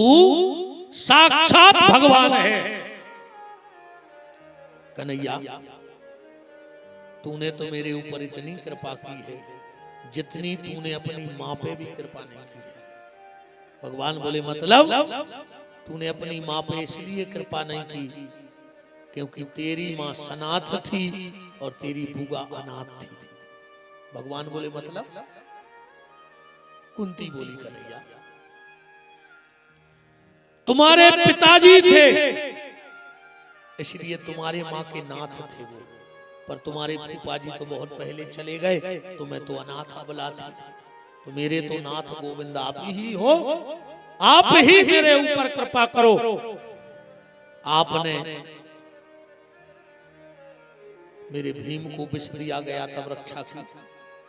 तू साक्षात भगवान है। कन्हैया, तूने तो मेरे ऊपर इतनी कृपा की है जितनी तूने अपनी माँ पे भी कृपा नहीं की है। भगवान बोले मतलब तूने अपनी माँ पे इसलिए कृपा नहीं की क्योंकि तेरी माँ सनाथ थी और तेरी बुआ अनाथ थी। भगवान बोले मतलब? कुंती बोली कन्हैया, तुम्हारे पिताजी थे इसलिए तुम्हारे माँ के नाथ थे वो, पर तुम्हारे फूफाजी तो बहुत पहले चले गए, तो मैं तो अनाथ अबला थी। तो मेरे तो नाथ गोविंद आप ही हो, आप ही मेरे ऊपर कृपा करो। आपने मेरे भीम को विष दिया गया तब रक्षा की,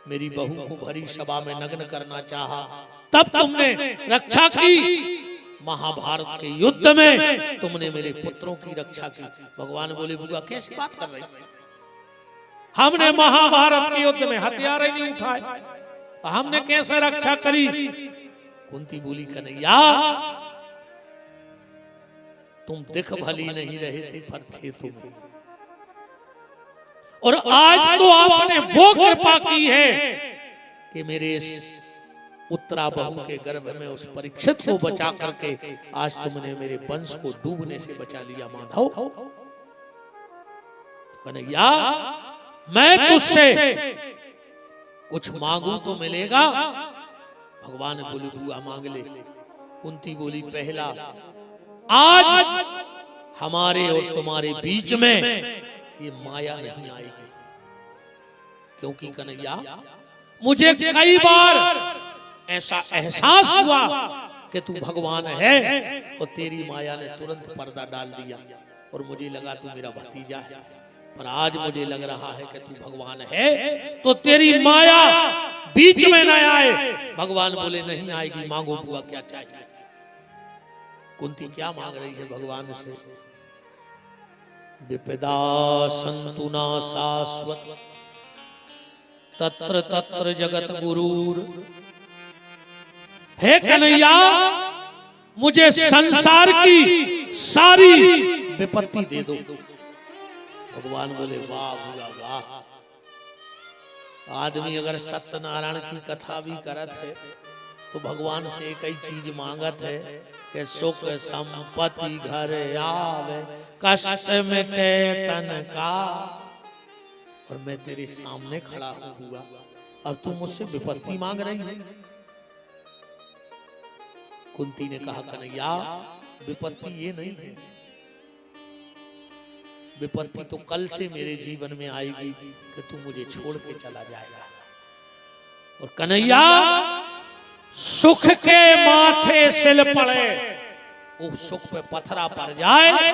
मेरी बहू को भरी सभा में नग्न करना चाहा तब तुमने रक्षा की, महाभारत के युद्ध में तुमने मेरे पुत्रों की रक्षा की। भगवान बोले बुआ कैसी बात कर रही, हमने महाभारत के युद्ध में हथियार ही नहीं उठाए, हमने कैसे रक्षा करी? कुंती बोली कन्हैया, तुम दिख भली नहीं रहे थे पर थे तुम, और आज तो आपने वो कृपा की है कि मेरे उत्तरा बहू के गर्भ में उस परीक्षित को बचा करके आज तुमने मेरे वंश को डूबने से बचा लिया। माधव, कन्हैया मैं तुझसे कुछ मांगू तो मिलेगा? भगवान बोले बुआ मांग ले। कुंती बोली पहला, आज हमारे और तुम्हारे बीच में ये माया नहीं आएगी, क्योंकि कन्हैया मुझे कई बार ऐसा एहसास हुआ कि तू भगवान है और तेरी माया ने तुरंत पर्दा डाल दिया और मुझे लगा तू मेरा भतीजा है, पर आज मुझे लग रहा है कि तू भगवान है तो तेरी माया बीच में न आए। भगवान बोले नहीं आएगी, मांगो बुआ क्या चाहिए। कुंती क्या मांग रही है भगवान से? विपदा संतु ना शाश्वत तत्र तत्र जगत गुरूर। हे कन्हैया, मुझे संसार की सारी विपत्ति दे दो। भगवान बोले वाह बुआ वाह, आदमी अगर सत्यनारायण की कथा भी करत है तो भगवान से एक ही चीज मांगत है कि सुख संपत्ति घर आवे, कष्ट मिटे तन का। और मैं तेरे सामने खड़ा हूं बुआ और तू मुझसे विपत्ति मांग रही है। कुंती ने कहा कन्हैया विपत्ति ये नहीं है, विपत्ति तो कल से मेरे जीवन में आएगी कि तू मुझे छोड़ के चला जाएगा। और कन्हैया सुख के माथे सिल पड़े, उस सुख पे पथरा पड़ जाए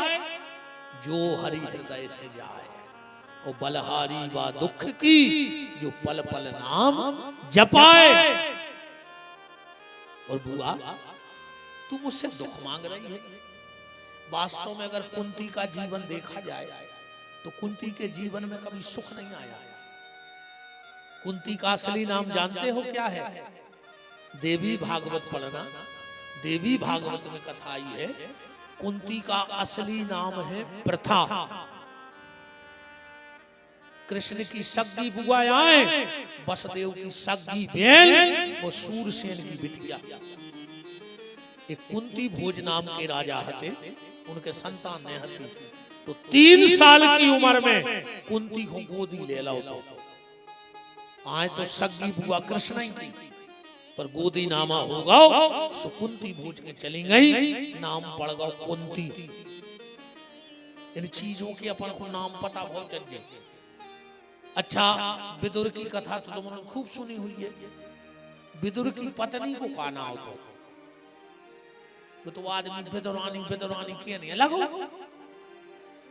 जो हरि हृदय से जाए, वो बलहारी व दुख की जो पल पल नाम जपाए। और बुआ तू मुझसे दुख मांग रही है, वास्तव में अगर कुंती का जीवन देखा जाए तो कुंती के जीवन में कभी सुख नहीं आया। कुंती का असली नाम जानते हो क्या है? देवी भागवत पढ़ना, देवी भागवत में कथा आई है, कुंती का असली नाम है प्रथा। कृष्ण की सगी बुआ आए, वसुदेव की सगी बहन वो सूरसेन की बिटिया। एक कुंती भोज नाम के राजा हते, उनके संतान ने हती, तो 3 साल की उम्र में कुंती को गोदी ले लो। आए तो सगी बुआ कृष्ण ही थी, पर गोदी नामा होगा सो कुंती भोज के चली गई, नाम पड़ गया कुंती। इन चीजों के अपन को नाम पता बहुत जल्दी। अच्छा, विदुर की कथा तो तुमने खूब सुनी हुई है। विदुर की पत्नी को का नाम तो आदमी विदुरानी विदुरानी के नहीं लगो।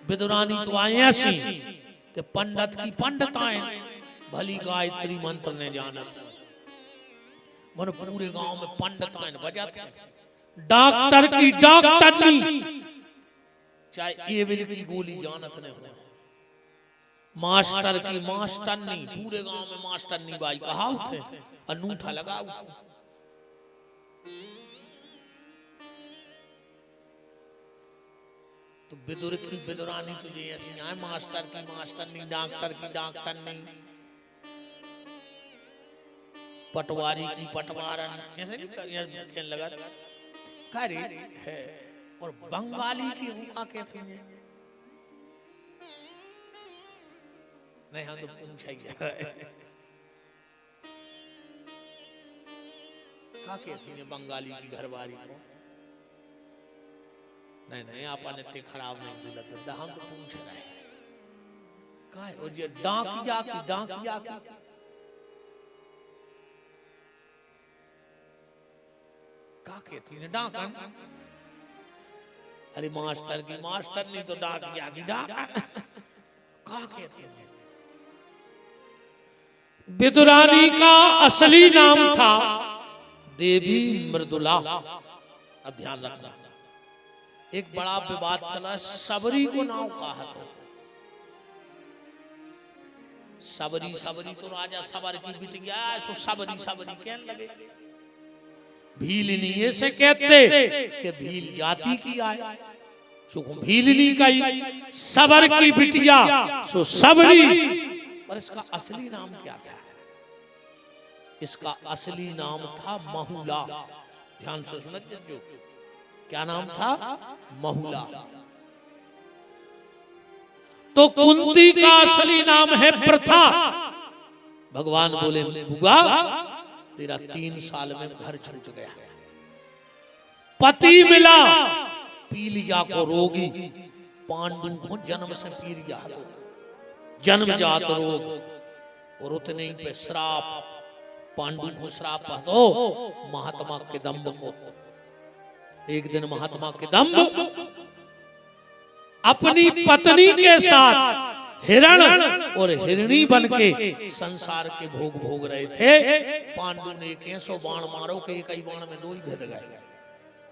विदुरानी तो आए ऐसी कि पंडित की पंडिताएं भली गायत्री मंत्र ने जाना, मन पूरे गांव में पंडिताएं बजाते, डॉक्टर की डॉक्टरनी चाहे एविल की गोली जानत ने हो, मास्टर की मास्टरनी, पूरे गांव में मास्टरनी बाई कहा थे, अनूठा लगा थे। तो विदुर की विदुरानी तुझे ऐसी आए, मास्टर की मास्टरनी, डॉक्टर की डॉक्टरनी, पटवारी की पटवारन, ऐसे नहीं कहने लगा करे है। और बंगाली की हुआ कहते हैं नहीं, हम तो पूछा ही जा रहा है क्या कहती है बंगाली की घरवाली को। नहीं नहीं आपा ने खराब नहीं दिला, हम तो पूछ रहे हैं का है। और ये डाकिया की का कहती है डाकन। अरे मास्टर की मास्टर नहीं तो डाकिया की डाकन का कहती है। विदुरानी का असली नाम था देवी मृदुला। अब ध्यान रखना, एक बड़ा विवाद चला, सबरी को नाम कहा था। सबरी सबरी तो राजा सबर की बिट गया, सो सबरी सबरी कहने लगे। भीलनी से कहते कि भील जाति की आए, सो भीलनी का ही सबर की बिटिया सो सबरी। पर इसका असली नाम क्या था? इसका असली नाम था महुला। ध्यान से सुनो जो क्या नाम था, महुला। तो कुंती का असली नाम है प्रथा। भगवान बोले बुआ तेरा 3 साल में घर छूट गया, पति मिला, पीलिया को रोगी, पांडु को जन्म से पीलिया जन्मजात रोग, और उतने पे श्राप, पांडु को श्राप दो महात्मा के दम्भ को। एक दिन महात्मा के दम्भ अपनी पत्नी के साथ हिरण और हिरणी बन के संसार के भोग भोग रहे थे। पांडु ने 100 बाण मारो के एक ही बाण में 2 ही भेद गए।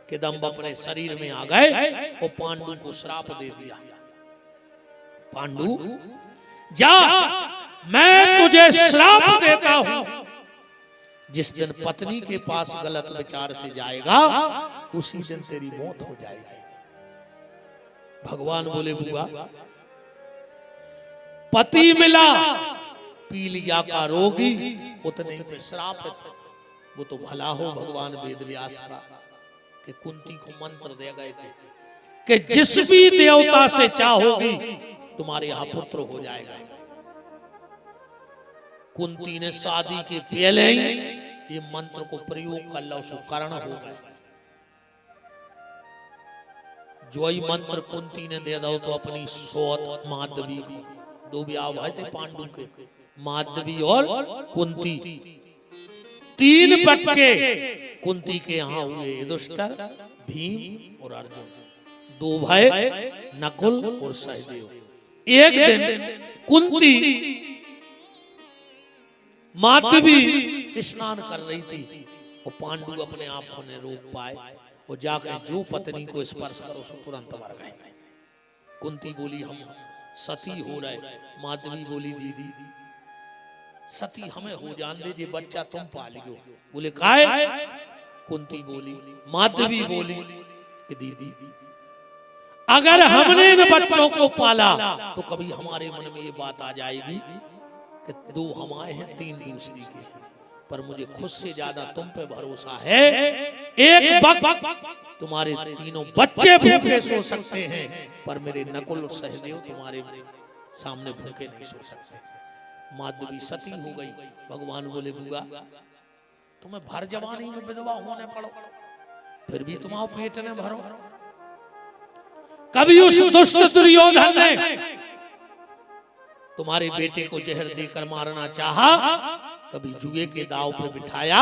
किदम्ब अपने शरीर में आ गए और पांडु को श्राप दे दिया। पांडु जा, मैं तुझे श्राप देता हूं, जिस दिन पत्नी के पास गलत विचार से जाएगा उसी दिन तेरी मौत हो जाएगी। भगवान बोले बुआ पति मिला, पीलिया का रोगी, उतने में श्राप। वो तो भला हो भगवान वेद व्यास का कि कुंती को मंत्र दे गए थे कि जिस भी देवता से चाहोगी तुम्हारे यहां पुत्र हो जाएगा। कुंती ने शादी के पहले ही ये मंत्र को प्रयोग कर लो, सो कर्ण हो गए। जो ही मंत्र कुंती ने दे दो तो अपनी सौत माधवी, 2 ब्याह हुए थे पांडु के, माधवी और कुंती, 3 बच्चे कुंती के यहाँ हुए, युधिष्ठिर, भीम और अर्जुन, 2 भाई नकुल और सहदेव। एक दिन कुंती माधवी स्नान कर रही थी और पांडु अपने आंखों ने रोक पाए और जाकर जो पत्नी को स्पर्श करो सो तुरंत मर गए। कुंती बोली हम सती हो रहे। माधवी बोली दीदी सती हमें हो जान दे, जे बच्चा तुम पालियो। बोले काय? कुंती बोली, माधवी बोली कि दीदी अगर हमने इन बच्चों को पाला तो कभी हमारे मन में ये बात आ जाएगी कि 2 हमारे हैं 3 दूसरी के हैं, पर मुझे खुद से ज्यादा तुम पे भरोसा है। एक वक्त तुम्हारे 3 बच्चे भूखे सो सकते हैं, पर मेरे नकुल और सहदेव तुम्हारे सामने भूखे नहीं सो सकते। माधवी सती हो गई। भगवान बोले बुआ तुम्हें भर जवानी में विधवा होने पड़ो, फिर भी तुम्हारा पेट न भरो। कभी उस दुष्ट दुर्योधन ने तुम्हारे बेटे को जहर देकर मारना चाहा, कभी जुए के दाव पे बिठाया,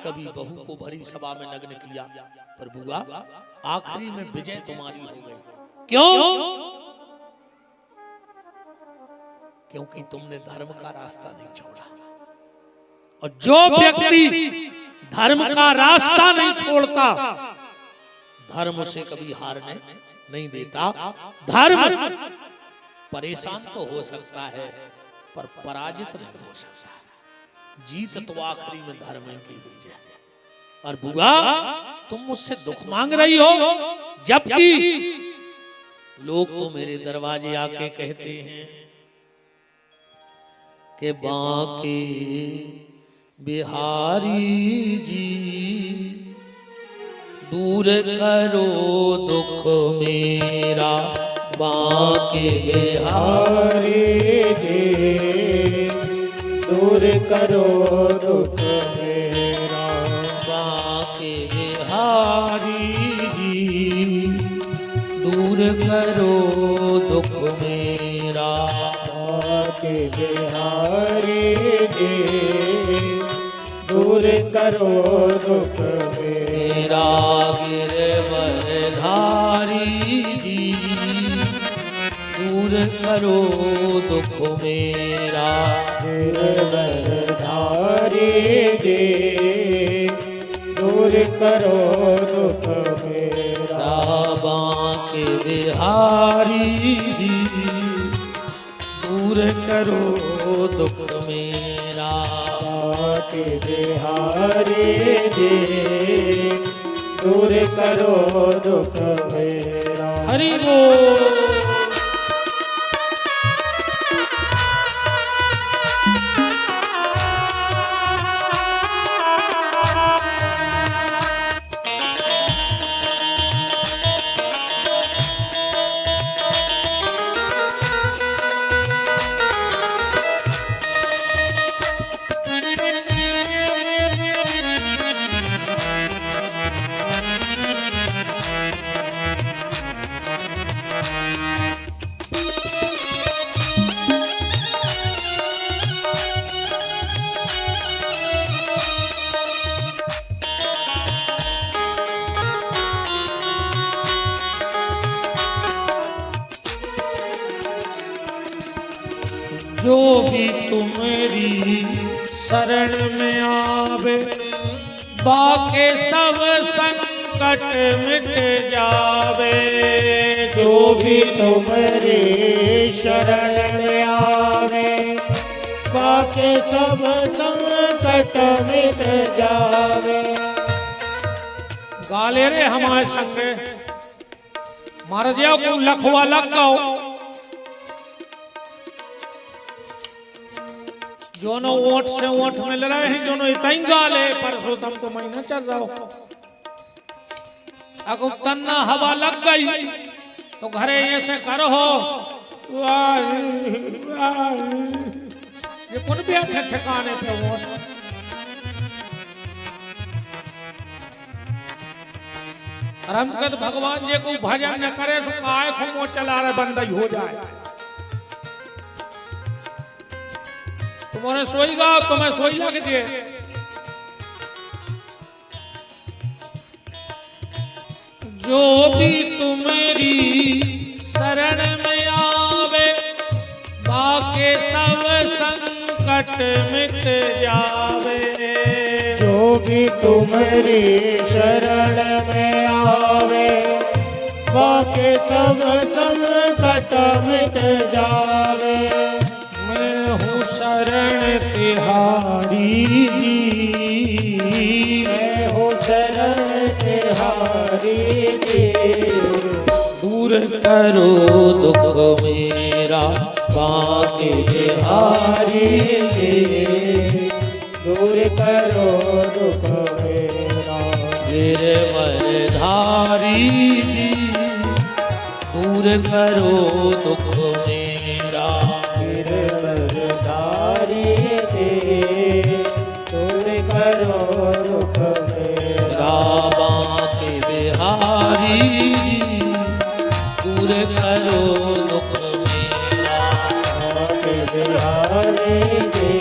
कभी बहू को भरी सभा में नग्न किया, पर बुआ आखिरी में विजय तुम्हारी हो गई। क्यों? क्योंकि तुमने धर्म का रास्ता नहीं छोड़ा, और जो व्यक्ति धर्म का रास्ता नहीं छोड़ता धर्म से कभी हारने नहीं देता। धर्म परेशान तो हो सकता है पर पराजित नहीं हो सकता। जीत तो आखिरी में धर्म की हुई है। और बुआ तुम मुझसे दुख मांग रही हो, जबकि लोग तो मेरे दरवाजे आके कहते हैं कि बांके बिहारी जी दूर करो दुख मेरा, बांके बिहारी जी दूर करो दुख मेरा, बांके बिहारी जी दूर करो दुख मेरा, बांके बिहारी जी दूर करो दुख मेरा, गिरवरधारी जी दूर करो दुख मेरा, गिरवरधारी जी दूर करो दुख मेरा, बांके बिहारी जी दूर करो दुख मेरा, बांके बिहारी जी दूर करो दुख मेरा। हरि बोल। जो भी तुम्हारी शरण में आवे, बाके सब संकट मिट जावे, जो भी तुम्हारी शरण में आवे, बाके सब संकट मिट जावे। गाले रे हमारे संग महाराज को लखवा लग गओ, जोनो ओठ से ओठ मिल रहे हैं, जोनो इतनी गाले परसोत्तम को महीना चल रहा हो, अगर तन्ना हवा लग गई तो घरे ऐसे करो ये कौन भी आखे ठिकाने पे ओठ। रामकद भगवान जी को भजन न करे तो काय को चला रहे बंदई हो जाए। तुम्हारे सोईगा तो मैं सोई लग दिए, जो भी तुम्हारी शरण में आवे, बाके सब संकट मिट जावे, जो भी तुम्हारी शरण में आवे, बाके सब संकट मिट जावे। मैं हूँ शरण तिहारी जी, मैं हूँ शरण तिहारी जी, दूर करो दुख मेरा, बांके बिहारी जी दूर करो दुख मेरा, गिरवरधारी जी दूर करो दुख मेरा, गिरवरधारी जी दूर करो दुख मेरा, बांके बिहारी जी दूर करो दुख मेरा, बांके बिहारी जी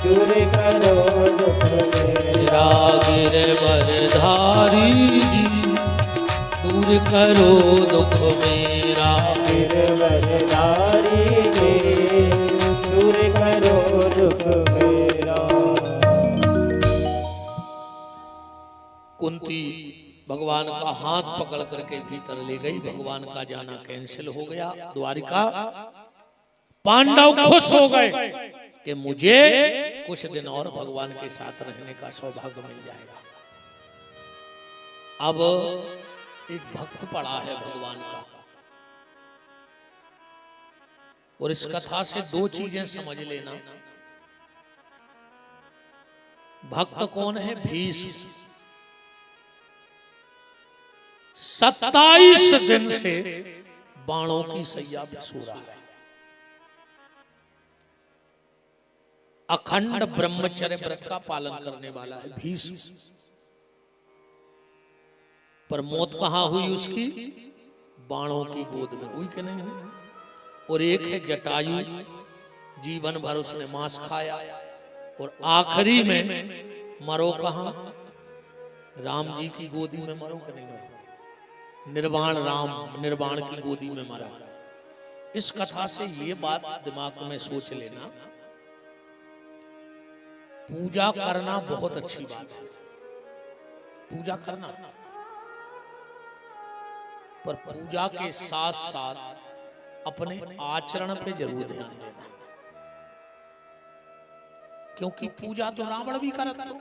दूर करो दुख मेरा, गिरवरधारी जी दूर करो दुख मेरा, गिरवरधारी जी दूर करो दुख मेरा। कुंती भगवान का हाथ पकड़ करके भीतर ले गई, भगवान का जाना कैंसिल हो गया द्वारिका। पांडव खुश हो गए कि मुझे कुछ दिन और भगवान के साथ रहने का सौभाग्य मिल जाएगा। अब एक भक्त पड़ा है भगवान का, और इस कथा से दो चीजें समझ लेना। भक्त कौन है? भीष्म। 27 दिन से बाणों की सैया पे सो रहा है। अखंड ब्रह्मचर्य व्रत का पालन करने वाला है भीष्म। पर मौत कहां हुई उसकी? बाणों की गोद में हुई कि नहीं हुई? और एक है जटायु, जीवन भर उसने मांस खाया और आखिरी में मरो कहां? राम जी की गोदी में मरो कि नहीं मरो? निर्वाण राम निर्वाण की गोदी में मरा। इस कथा से ये बात दिमाग में सोच लेना, पूजा करना बहुत अच्छी बात है, पूजा करना, पर पूजा के साथ साथ अपने आचरण पे जरूर ध्यान देना। क्योंकि पूजा तो रावण भी करत तो,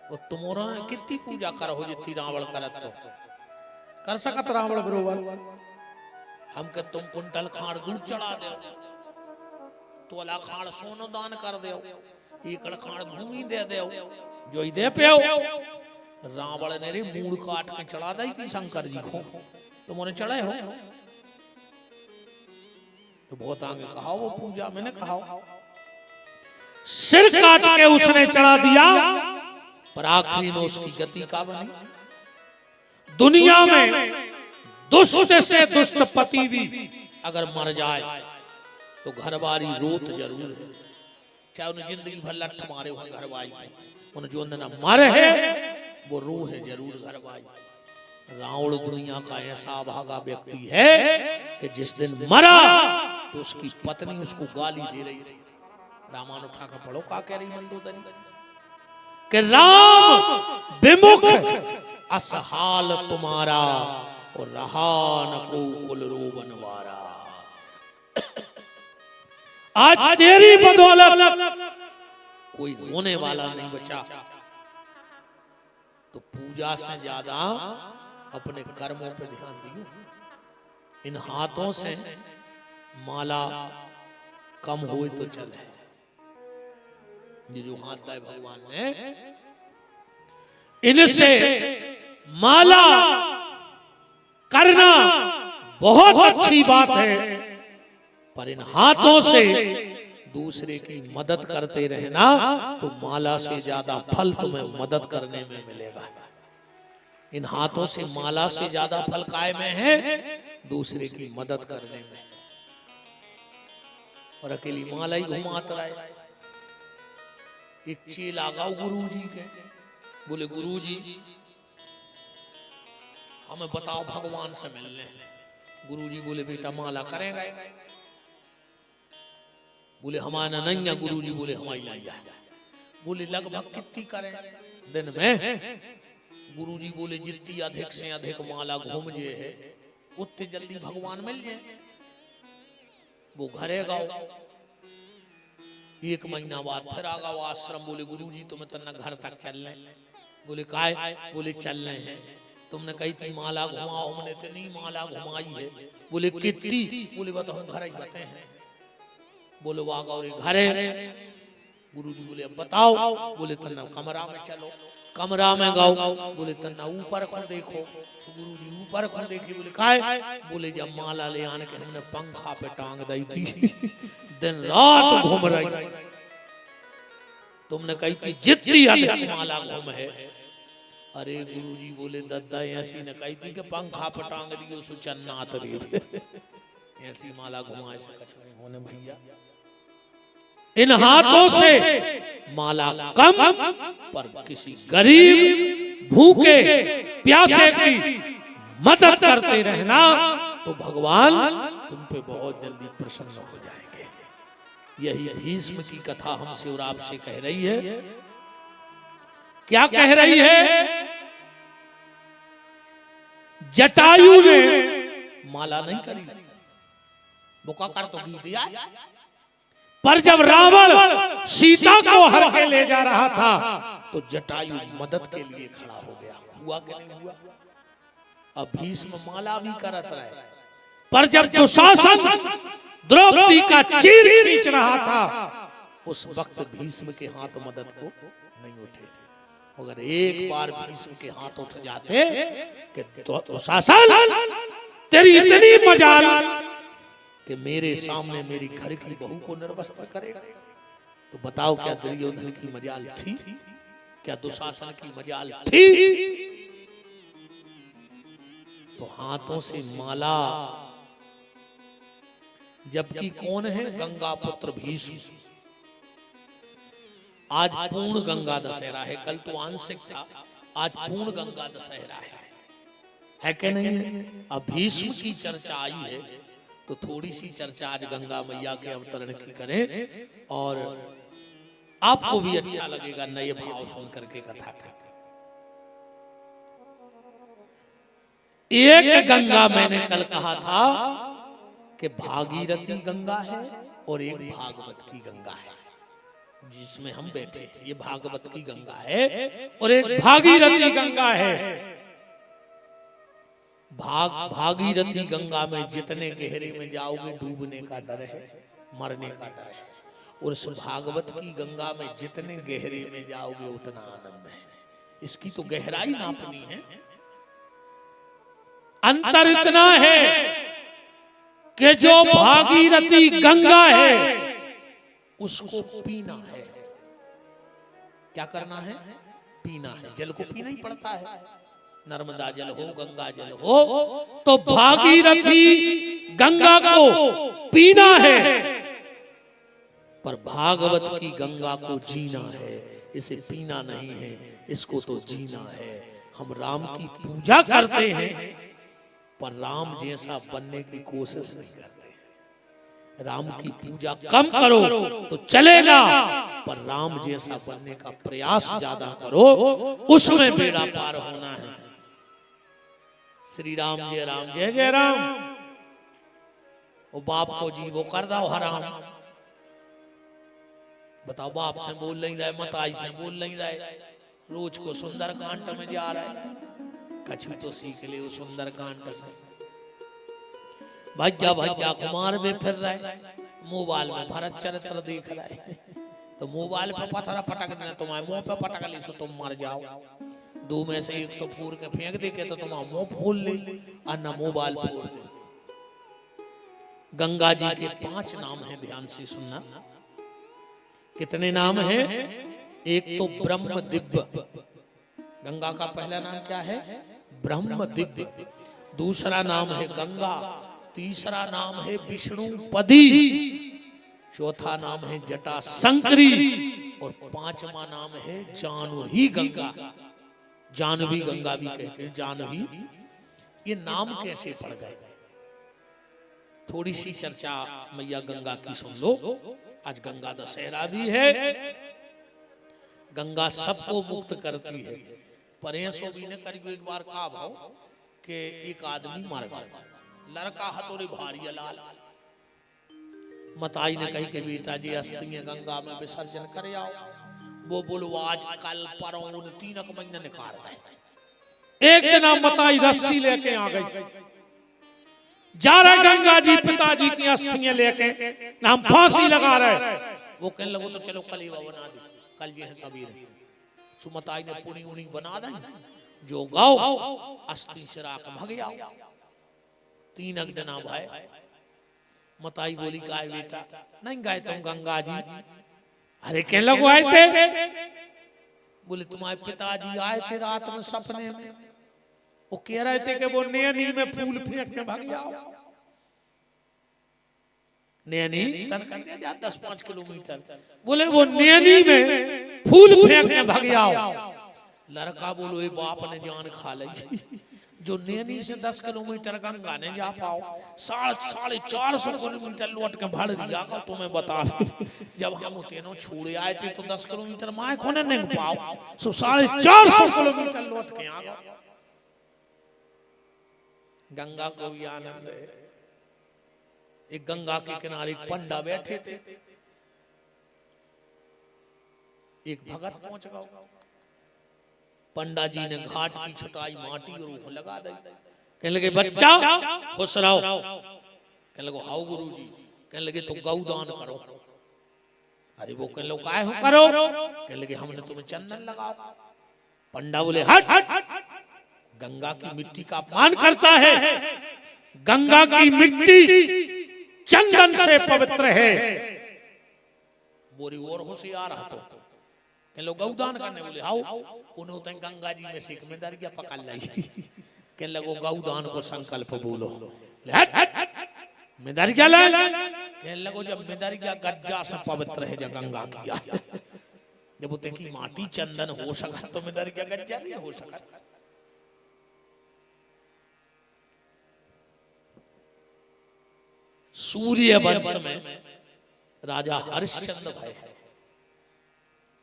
और तुमरा कितनी पूजा करो जितनी रावण करत तो कर सकत रावण बरोबर। हम के तुम कुंटल खाड़ दूध चढ़ा दो, तोला खाड़ सोनो दान कर दो, एकड़ खाड़ भूमि दे दो, जो ही दे पे रावण ने रे मूड काट के चढ़ा दी थी शंकर जी को, तुमने चढ़े हो तो बहुत आगे कहा वो पूजा। मैंने कहा सिर काट के उसने चढ़ा दिया, पर आखिरी में उसकी गति का बनी। दुनिया में दुष्ट से दुष्ट पति भी अगर मर जाए तो घरवारी रोत जरूर है, चाहे उन्हें जिंदगी भर लठ मारे हो घरवाई, उन्हें जो न मारे है वो रो है जरूर घरवाई। रावण दुनिया का ऐसा भागा व्यक्ति है कि जिस दिन मरा तो उसकी पत्नी उसको गाली दे रही थी। रामायण उठा कर पढ़ो, का कह रही मंदोदरी कि राम विमुख असहाल तुम्हारा और रहा न को कुल रोबनवारा। आज तेरी बदौलत कोई रोने वाला नहीं बचा। तो पूजा से ज्यादा अपने कर्मों पे ध्यान दियो। इन हाथों से माला कम हो तो चले, ये जो हाथ है भगवान ने, इनसे माला करना बहुत अच्छी बात है, पर इन हाथों से दूसरे की मदद करते रहना तो माला से ज्यादा फल तुम्हें मदद करने में मिलेगा। इन हाथों से माला से ज्यादा फल काय में है? दूसरे की मदद करने में। और अकेली माला ही घुमाता रहे। एक चेला गाओ गुरुजी के, बोले गुरुजी हमें बताओ भगवान से मिलने। गुरुजी बोले बेटा माला करेंगे? बोले हमारा नहीं है गुरुजी। बोले हमारी नहीं है। बोले लगभग कितनी करें दिन में? गुरुजी बोले जितनी अधिक से अधिक माला घूम जे है उतने जल्दी भगवान मिल जाए। वो घरे गाओ, 1 महीना बाद फिर आ गया आश्रम। बोले गुरुजी तुम्हें तना घर तक चलने। बोले काय? बोले चलने हैं। तुमने कही थी माला घुमाओ, हमने तो नहीं माला घुमाई है। बोले कितनी? बोले बताओ हम घर ही बते हैं। बोले वाह गौरी घरे। गुरुजी बोले अब बताओ। बोले तना कमरा में चलो। कमरा में गाओ। बोले तना ऊपर को देखो। गुरुजी ऊपर को देखी। बोले काय? बोले जब माला ले आने के हमने पंखा पे टांग दी थी, दिन रात घूम रही। तुमने कही थी जितनी अधिक माला घूम है। अरे गुरुजी बोले दद्दा ऐसी ने कही थी कि पंखा पे टांग दियो सो चन्नात रे। ऐसी माला घुमाए से कुछ नहीं होने भैया। इन हाथों से माला कम, पर किसी गरीब भूखे प्यासे की मदद करते रहना तो भगवान तुम पे बहुत जल्दी प्रसन्न हो जाएंगे। यही भीष्म की कथा हमसे और आपसे कह रही है। क्या कह रही है? जटायु ने माला नहीं करी, बुका कर तो गी दिया, पर जब रावण सीता को हर के ले जा रहा था तो जटायु मदद के लिए खड़ा हो गया। हुआ कि नहीं हुआ? अब भीष्म माला भी करत रहे, पर जब दुशासन द्रौपदी का चीर खींच रहा था, उस वक्त भीष्म के हाथ मदद को नहीं उठे। अगर एक बार भीष्म के हाथ उठ जाते कि दुशासन तेरी इतनी मजाल कि मेरे सामने मेरी घर की बहू को निर्वस्त्र करेगा, तो बताओ क्या दुर्योधन की मजाल थी? क्या दुशासन की मजाल थी? तो हाथों से माला, जबकि कौन है? गंगा पुत्र भीष्म। आज पूर्ण गंगा दशहरा है, कल तो आंशिक था, आज पूर्ण गंगा दशहरा है कि नहीं है? अब भीष्म की चर्चा आई है तो थोड़ी सी चर्चा आज गंगा मैया के अवतरण की करें, और आपको भी अच्छा लगेगा नए भाव सुन करके कथा का। एक गंगा मैंने कल कहा था कि भागीरथी गंगा है और एक भागवत की गंगा है, जिसमें हम बैठे थे। ये भागवत की गंगा है और एक भागीरथी गंगा है। भागीरथी गंगा में जितने गहरे में जाओगे डूबने का डर है, मरने का डर है, और उस भागवत की गंगा में जितने गहरे में जाओगे उतना आनंद है। इसकी तो गहराई नापनी है। अंतर इतना है कि जो भागीरथी गंगा है उसको पीना है। क्या करना है? पीना है। जल को पीना ही पड़ता है, नर्मदा जल हो, गंगा जल हो, तो भागीरथी गंगा को पीना है, पर भागवत की गंगा को जीना है। इसे पीना नहीं है, इसको तो जीना है। हम राम की पूजा करते हैं पर राम जैसा बनने की कोशिश नहीं करते। राम की पूजा कम करो तो चलेगा, पर राम जैसा बनने का प्रयास ज्यादा करो, उसमें बेड़ा पार होना है। श्री राम जय जय राम। वो बाप को जी वो कर दो हराम। बताओ, बाप से बोल नहीं रहे, मताई से बोल नहीं रहे, रोज को सुंदर कांड में जा रहा है। कछु तो सीख ले वो सुंदर कांड से। भज्जा भज्जा कुमार में फिर रहे, मोबाइल में भरत चरित्र देख रहे, तो मोबाइल पे पत्थर पटक देना, तुम्हारे मुंह पे पटक ली सो तुम मर जाओ। दो में से एक तो फोड़ के फेंक दे के तो तुम्हारा मुंह फोड़ ले, और न मोबाइल फोड़ दे। गंगा जी के 5 नाम है, ध्यान से सुनना। कितने नाम है? एक तो ब्रह्म दिव्य, गंगा का पहला नाम क्या है? ब्रह्म दिव्य। दूसरा नाम है गंगा, तीसरा नाम है विष्णु पदी, चौथा नाम है जटा संकरी, और 5वां नाम है जानवी गंगा। जानवी गंगा भी कहते हैं, जानवी। ये नाम कैसे पड़ गए? थोड़ी सी चर्चा मैया गंगा की सुन लो। आज गंगा दशहरा भी है। गंगा सबको मुक्त करती है। परेशो भी ने करीब एक बार कहा भाव कि एक आदमी मर गया, लड़का हथोरे भारी लाल। मताई ने कही कि बेटा जी अस्थियां गंगा में विसर्जन करे आओ। वो बोलो आज कल परौन 3 महीने निकाल गए। एक दिन मताई रस्सी लेके आ गई, जा रहे गंगा जी पिताजी की अस्थियां लेके, हम फांसी लगा रहे। वो कहने लगो तो चलो कलेवा बना दे, कल ये है सवेरे। सुमताई ने पुणी उनी बना दी, जो गाओ अस्थि सिरा के भग जाओ। 3 दिन भाई। मताई बोली गाय बेटा नहीं गए तुम गंगा जी? अरे कहने लगो आए थे। बोले तुम्हारे पिताजी आए थे रात में सपने में, वो कह रहे थे कि वो नैनी में फूल फेंक के भाग जाओ। नैनी तन कर दे 10-5 किलोमीटर। बोले वो नैनी में फूल फेंक के भाग जाओ। लड़का बोलो ये बाप ने जान खा ली, जो नैनी से 10 किलोमीटर गंगा ने जा पाओ, 450 किलोमीटर लौट के भड़ दिया का तुम्हें बता। जब हम तीनों छोड़े आए थे तो 10 किलोमीटर माए कोने नहीं पाओ, सो 450 किलोमीटर लौट के आ गए। गंगा को भी आनंद है। एक गंगा के किनारे पंडा बैठे थे, एक भगत पहुंच गया। पंडा जी ने घाट की छटाई माटी और वो लगा दी। कहने लगे बच्चा खुश रहो। कहने लगे हाउ गुरु जी। कहने लगे तो गौदान करो। अरे वो कहने लगे काहे हो करो? कहने लगे हमने तुम्हें चंदन लगाओ। पंडा बोले हट, गंगा की मिट्टी का अपमान करता है। गंगा की मिट्टी चंदन से पवित्र है। बोरी और होशियार हाथों कहने लोग गौदान करने बोले आओ। उन्होंने गंगा जी में से एक मेदरिया पकड़ लाई। कहने लगो गौदान को संकल्प बोलो। मेदरिया ला। कहने लगो जब मेदरिया गज्जा से पवित्र है जब गंगा किया, जब उतने की माटी चंदन हो सका तो मेदरिया गज्जा नहीं हो सका। सूर्य वंश में राजा हरिश्चंद्र भय।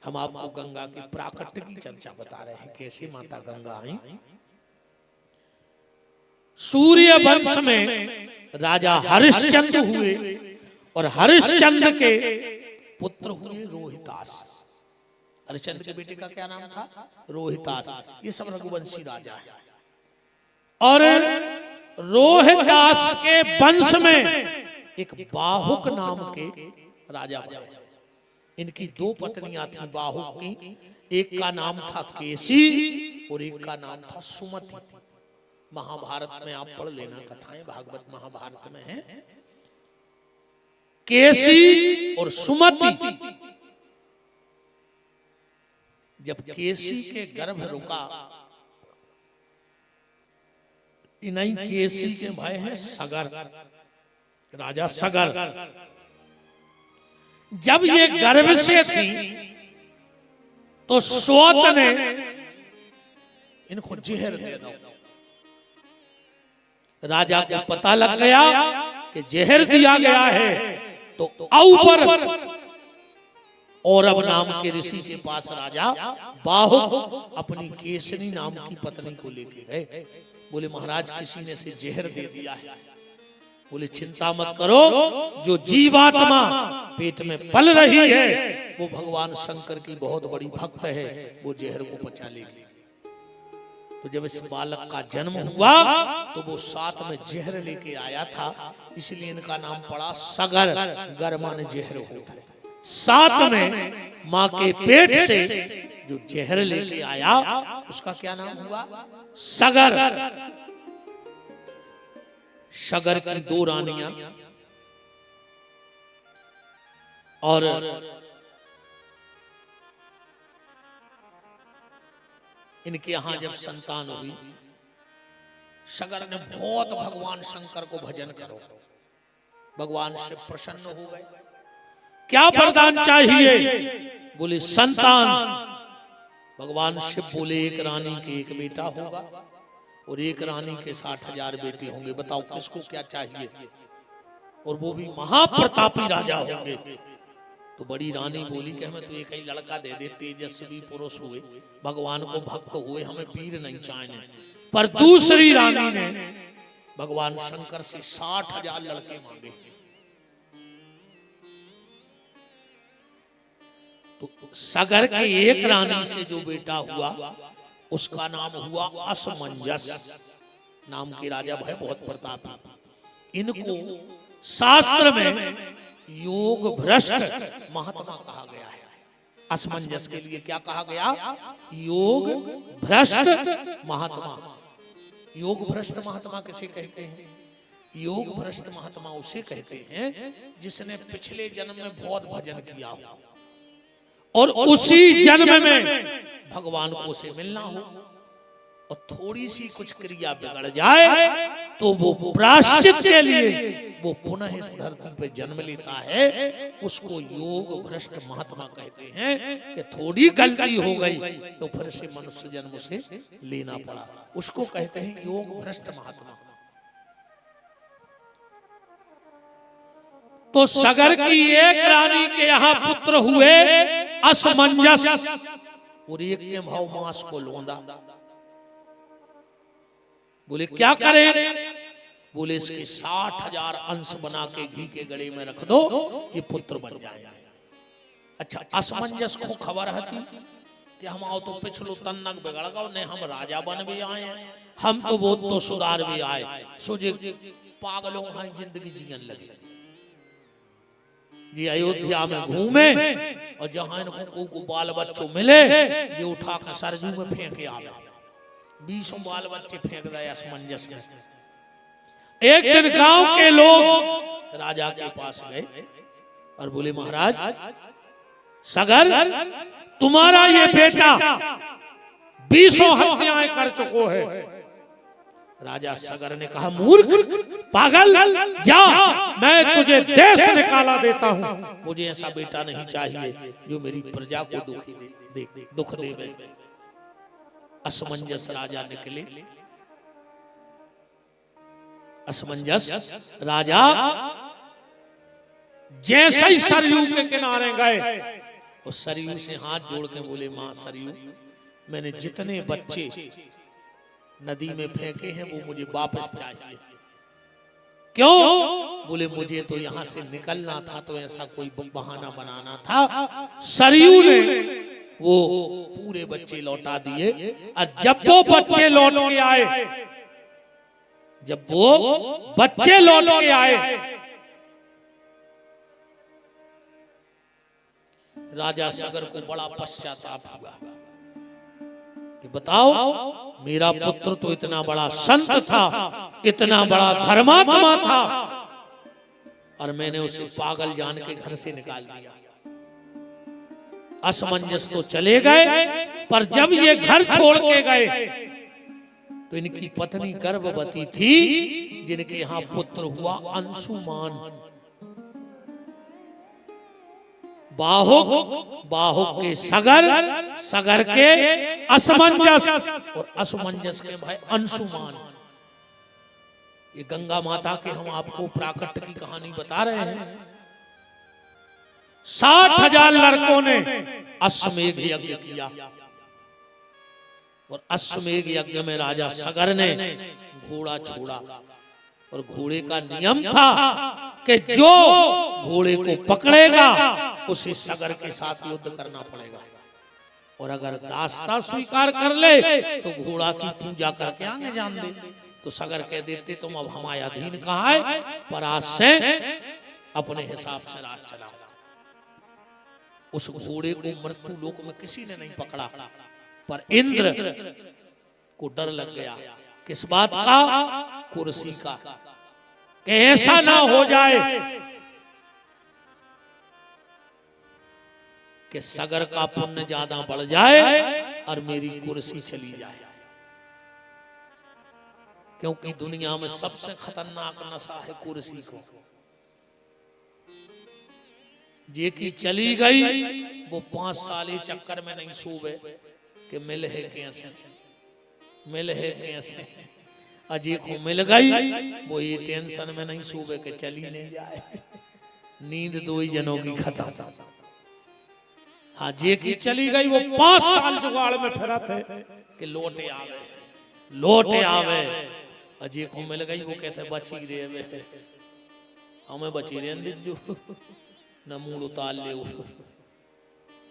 हम आपको गंगा की प्राकट्य की चर्चा बता रहे हैं, कैसे माता गंगा आई। सूर्य वंश में राजा हरिश्चंद्र हुए और हरिश्चंद्र के पुत्र हुए रोहितास। हरिश्चंद्र के बेटे का क्या नाम था? रोहितास। ये सब रघुवंशी राजा है। और रोहितास के वंश में एक बाहुक नाम के राजा बने। इनकी दो पत्नियां थी बाहुक की। एक का नाम था केसी और एक का नाम था सुमति। महाभारत में आप पढ़ लेना, कथाएं भागवत महाभारत में है। केसी और सुमति। जब केसी के गर्भ रुका, इन्हीं केसी के भाई हैं सगर, राजा सगर। जब ये गर्भ से थी तो सोत ने इनको जहर दे दो। राजा को पता लग गया कि जहर दिया गया है, तो ऊपर औरव नाम के ऋषि के पास राजा बाहुक अपनी केसरी नाम की पत्नी को लेके गए। बोले महाराज किसी ने से जहर दे दिया है। बोले चिंता मत करो, जो जीवात्मा पेट में पल रही है वो भगवान शंकर की बहुत बड़ी भक्त है, वो जहर को पचा लेगी। तो जब इस बालक का जन्म हुआ तो वो साथ में जहर लेके आया था, इसलिए इनका नाम पड़ा सगर। गर माने जहर होता है। साथ में माँ के पेट से जो जहर लेके आया उसका क्या नाम हुआ? सगर। सगर की दो रानियां और इनके यहां जब संतान हुई, सगर ने बहुत भगवान शंकर को भजन करो, भगवान से प्रसन्न हो गए। क्या वरदान चाहिए? बोले संतान। भगवान शिव बोले एक रानी के एक बेटा होगा और एक रानी के 60,000 बेटे होंगे, बताओ किसको क्या चाहिए? और वो भी महाप्रतापी राजा होंगे। तो बड़ी रानी बोली कि हमें तो एक ही लड़का दे दे, तेजस्वी पुरुष हुए, भगवान को भक्त हुए, हमें वीर नहीं चाहिए। पर दूसरी रानी ने भगवान शंकर से 60,000 लड़के मांगे। तो सगर की एक रानी से जो बेटा हुआ उसका नाम हुआ असमंजस। नाम के राजा भय बहुत प्रतापी। इनको शास्त्र में योग भ्रष्ट महात्मा कहा गया है। असमंजस के लिए क्या कहा गया? योग भ्रष्ट महात्मा। योग भ्रष्ट महात्मा किसे कहते हैं? योग भ्रष्ट महात्मा उसे कहते हैं जिसने पिछले जन्म में बहुत भजन किया हो और उसी जन्म में भगवान को से मिलना हो, और थोड़ी सी कुछ क्रिया बिगड़ जाए तो वो प्रायश्चित के लिए वो पुनः इस धरती पर जन्म लेता है। उसको योग भ्रष्ट महात्मा कहते हैं कि थोड़ी गलती हो गई तो फिर से मनुष्य जन्म से लेना पड़ा, उसको कहते हैं योग भ्रष्ट महात्मा। तो सगर की एक रानी के यहाँ पुत्र हुए असमंजस और एक के भाव मांस को लोंदा। बोले क्या करें? बोले इसके 60,000 अंश बना के घी के गले में रख दो, ये पुत्र बन जाएगा। अच्छा, असमंजस को खबर है कि हम आओ तो पिछलो तन्नक बिगड़ गो, नहीं हम राजा बन भी आए हैं, हम तो वो तो सुधार भी आए, सोचे पागलों हाई जिंदगी जीवन लगे। ये अयोध्या में घूमे और जहां इनको को बाल बच्चों मिले ये उठा कर सरजू में फेंके आवे। 20 बाल बच्चे फेंक दे असमंजस में। एक दिन गांव के लोग राजा के पास गए और बोले महाराज सगर तुम्हारा ये बेटा 20 हत्याएं कर चुको है। राजा सगर ने कहा मूर्ख पागल जा, मैं तुझे देश निकाला देता हूं। मुझे ऐसा बेटा नहीं चाहिए जो मेरी प्रजा को दुख देवे। असमंजस राजा निकले। असमंजस राजा जैसे ही सरयू के किनारे गए और सरयू से हाथ जोड़ के बोले मां सरयू मैंने जितने बच्चे नदी में फेंके हैं वो मुझे वापस चाहिए। क्यों? बोले मुझे तो यहां से निकलना था तो ऐसा कोई बहाना बनाना था। सरयू ने वो पूरे बच्चे लौटा दिए और जब वो बच्चे लौट के आए, जब वो बच्चे लौट के आए राजा सगर को बड़ा पश्चाताप हुआ कि बताओ मेरा पुत्र तो इतना बड़ा संत था, इतना बड़ा धर्मात्मा था और मैंने उसे पागल जान के घर से निकाल दिया। असमंजस तो चले गए पर जब ये घर छोड़ के गए तो इनकी पत्नी गर्भवती थी जिनके यहां पुत्र हुआ अंशुमान। बाहुक के सगर, सगर के असमंजस और असमंजस के भाई अंशुमान। ये गंगा माता के हम आपको प्राकट्य की कहानी बता रहे हैं। 60,000 लड़कों ने अश्वमेध यज्ञ किया और अश्वमेध यज्ञ में राजा सगर ने घोड़ा छोड़ा और घोड़े का नियम था कि जो घोड़े को पकड़ेगा उसे सगर के साथ युद्ध करना पड़ेगा और अगर दास्ता स्वीकार कर ले तो घोड़ा की पूजा करके आगे जान दे। तो सगर कह देते तुम अब हमारे अधीन कहा है पर आज से अपने हिसाब से राज चलाओ। उस घोड़े को मृत्यु लोक में किसी ने नहीं पकड़ा पर इंद्र को डर लग गया। किस बात का? कुर्सी का, कि ऐसा ना हो जाए कि सगर का पुण्य ज्यादा बढ़ जाए और मेरी कुर्सी चली जाए। क्योंकि दुनिया में सबसे खतरनाक नशा है कुर्सी को। जे की चली गई वो 5 साल चक्कर में नहीं सोवे कि मिल है कैसे, मिल है कैसे। अजय को मिल गई वो ये टेंशन में नहीं सोवे कि चली नहीं जाए। नींद 2 ही जनों की खत्म। हाँ जे की चली गई वो 5 साल जुगाड़ में फिरा थे कि लौटे आवे, लौटे आवे। अजय को मिल गई वो कहते बची रे हमें बची रे दिज्जू न मूड उतार ले।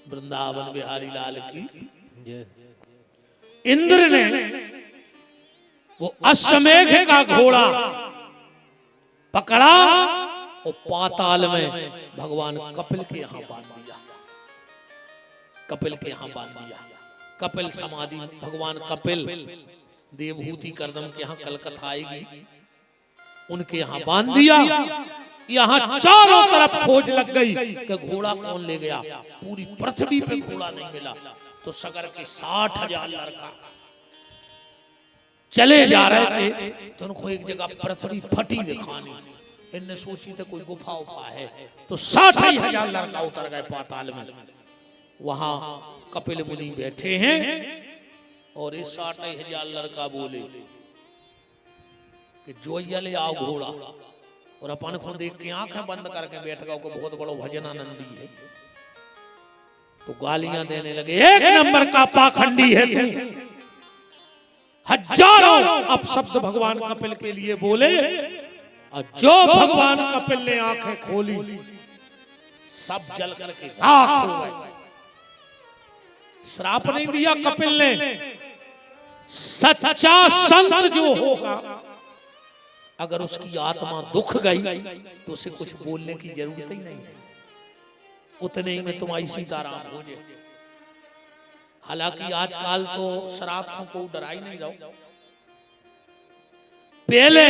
वृंदावन बिहारी लाल की। इंद्र ने वो अश्वमेध का घोड़ा पकड़ा और पाताल में भगवान कपिल के यहां बांध दिया। कपिल के यहां बांध दिया। कपिल समाधि भगवान कपिल देवभूति करदम के यहां कलकत्ता आएगी उनके यहां बांध दिया। यहां चारों तरफ खोज लग गई कि घोड़ा कौन ले गया। पूरी पृथ्वी पे घोड़ा नहीं मिला। तो सगर के 60,000 लड़का चले जा रहे थे तो उनको एक जगह पृथ्वी फटी दिखानी। इनने सोची तो कोई गुफा उफा है तो 60,000 लड़का उतर गए पाताल में। वहां कपिल मुनि बैठे हैं और इस 60,000 लड़का बोले कि जोइया ले आओ घोड़ा। और अपन को देख के आंखें बंद करके बैठ गया को बहुत बड़ा भजनानंदी है। तो गालियां देने लगे एक नंबर का पाखंडी है तू। हजारों अपशब्द भगवान कपिल के लिए बोले और जो भगवान कपिल ने आंखें खोली सब जल करके राख हो गए। श्राप नहीं दिया कपिल ने। सच्चा संत जो होगा अगर उसकी आत्मा दुख गई तो उसे कुछ बोलने की जरूरत ही नहीं है। उतने ही में तुम्हारी सीताराम हो जाए। हालांकि आजकल तो शराब को डरा ही नहीं रहो। पहले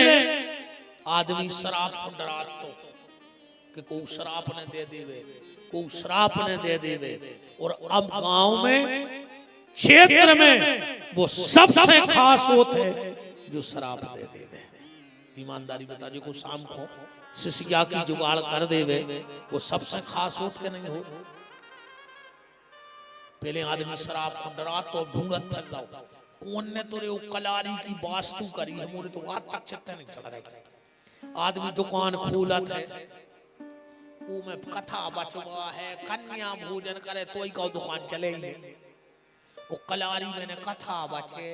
आदमी शराब को डरा तो कि कोई शराब ने दे देवे, कोई शराब ने दे देवे। और अब गांव में, क्षेत्र में वो सबसे खास होते हैं जो शराब दे देवे। ईमानदारी बता जो को शाम को सिसिया की जुगाड़ कर देवे, वो सबसे खास होत के नहीं हो। पहले आदमी शराब को डरा तो ढूंढत कर रहा कौन ने तोरे वो कलारी की वास्तु करी है, मोरे तो आज तक चित्ते नहीं चढ़ रही। आदमी दुकान खोलत है, वो में कथा बचवा है, कन्या भोजन करे तो ही का दुकान चले ही नहीं। वो कलारी में कथा बचे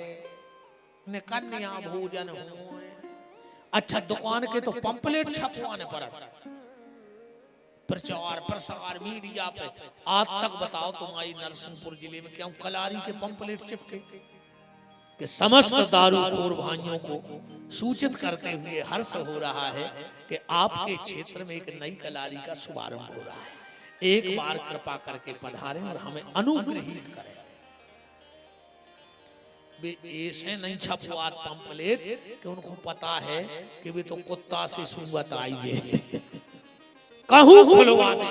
ने कन्या भोजन हो। अच्छा दुकान के तो पंपलेट छपवाने पर प्रचार प्रसार मीडिया पे आज तक बताओ तुम्हारी नरसिंहपुर जिले में क्यों कलारी के पंपलेट चिपके कि समस्त दारूखोर भाइयों को सूचित करते हुए हर्ष हो रहा है कि आपके क्षेत्र में एक नई कलारी का शुभारंभ हो रहा है। एक बार कृपा करके पधारें और हमें अनुग्रहित करें। वे ऐसे नहीं छपवात पंपलेट कि उनको पता है कि वे तो कुत्ता से सुवत आई जे कहूं खुलवा दे।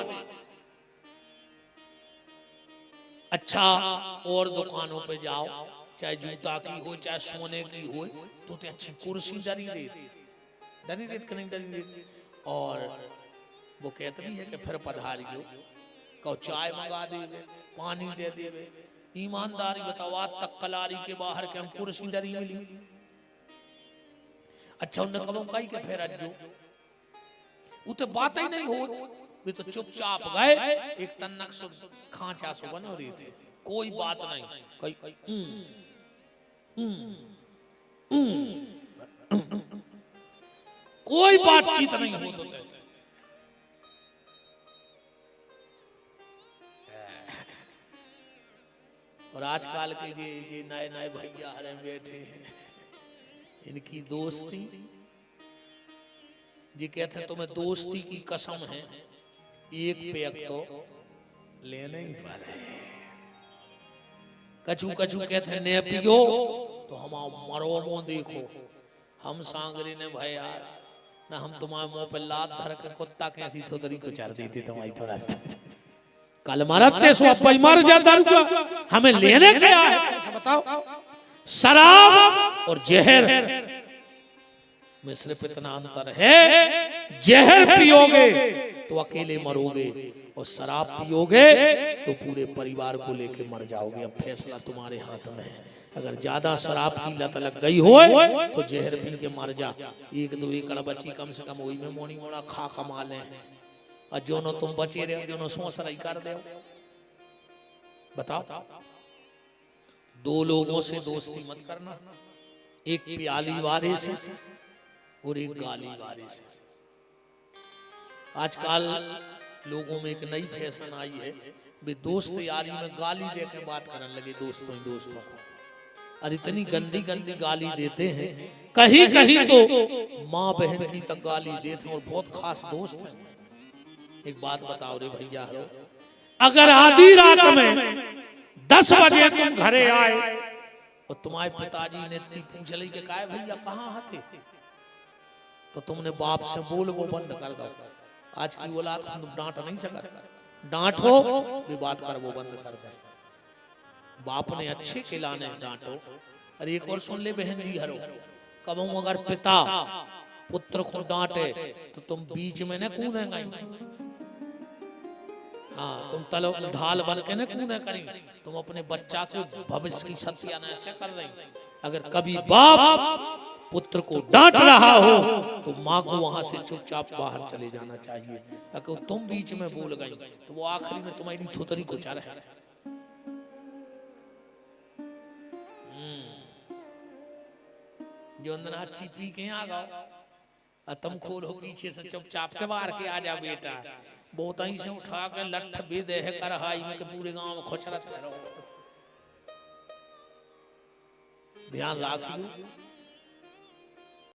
अच्छा और दुकानों पे जाओ, चाहे जूता की हो चाहे सोने की हो, तो अच्छी कुर्सी डरी रेत कि नहीं डरी रेत। और वो कहते भी है कि फिर पधारियो, कहो चाय मंगा देवे, पानी दे देवे। ईमानदारी बताओ आज तक कलारी के बाहर के हम कुर्सी डरी मिली। अच्छा उन्हें कब कही के फिर अज्जो उते बात ही नहीं हो, वे तो चुपचाप गए एक तन्नक सो खांचा सो बनो रही थे, कोई बात नहीं। कोई बातचीत नहीं हो तो और आजकल के ये नए नए भैया हरे बैठे हैं, इनकी दोस्ती जी कहते हैं तुम्हें दोस्ती की कसम है, एक पेक तो लेने ही पर है। कछु कछु कहते हैं ने पियो तो हम मरो मो देखो। हम सांगरी ने भाई यार ना हम तुम्हारे मुंह पे लात धर के कुत्ता कैसी थोतरी को चार देती तुम्हारी थोड़ा कल मरते सो अब मर जा दारू का हमें लेने गया है। बताओ शराब और जहर में सिर्फ इतना अंतर है, जहर पियोगे तो अकेले मरोगे और शराब पियोगे तो पूरे परिवार को लेके मर जाओगे। अब फैसला तुम्हारे हाथ में है। अगर ज्यादा शराब की लत लग गई हो तो जहर पी के मर जा। एक दो एकड़ बची कम से कम वही में मोनी मोड़ा खा कमा ले, और जो नो तुम बचे रहे जो नो सोच रही कर दे। बताओ दो लोगों से दोस्ती मत करना, एक प्याली वाले से और एक गाली वाले से। आजकल लोगों में एक नई फैशन आई है, वे दोस्त यारी में गाली दे के बात करने लगे दोस्तों ही दोस्तों को। और इतनी गंदी गंदी गाली देते हैं, कहीं कहीं तो माँ बहन की तक गाली देते हैं और बहुत खास दोस्त हैं। एक बात बताओ रे भैया, अगर आधी रात में 10 बजे तुम घरे आए और तुम्हारे पिताजी ने पूछ ली कि काय भैया कहाँ थे, तो तुमने बाप से बोल वो बंद कर दो। आज की औलाद तुम डांट नहीं सकता, डांटो भी बात कर वो बंद कर दे। बाप ने अच्छे खिलाने डांटो। अरे एक और सुन ले बहन जी हरो, कबू अगर पिता पुत्र को डांटे तो तुम बीच में न कूदेंगे। हाँ तुम तलो ढाल बन के न कूदे करी, तुम अपने बच्चा के भविष्य की सत्यानाश कर रही। अगर कभी बाप पुत्र को डांट रहा हो तो माँ को वहां से चुपचाप बाहर चले जाना चाहिए। अगर तुम बीच में बोल गई तो वो आखिरी में तुम्हारी थोतरी को चार है। जो अंदर अच्छी पी के आ गो, तुम खोलो पीछे से चुपचाप के बाहर के आ जा बेटा। बहुत ही से उठा के लठ भी दे है कर हाई में पूरे गांव में खोचरत रहो। ध्यान रखियो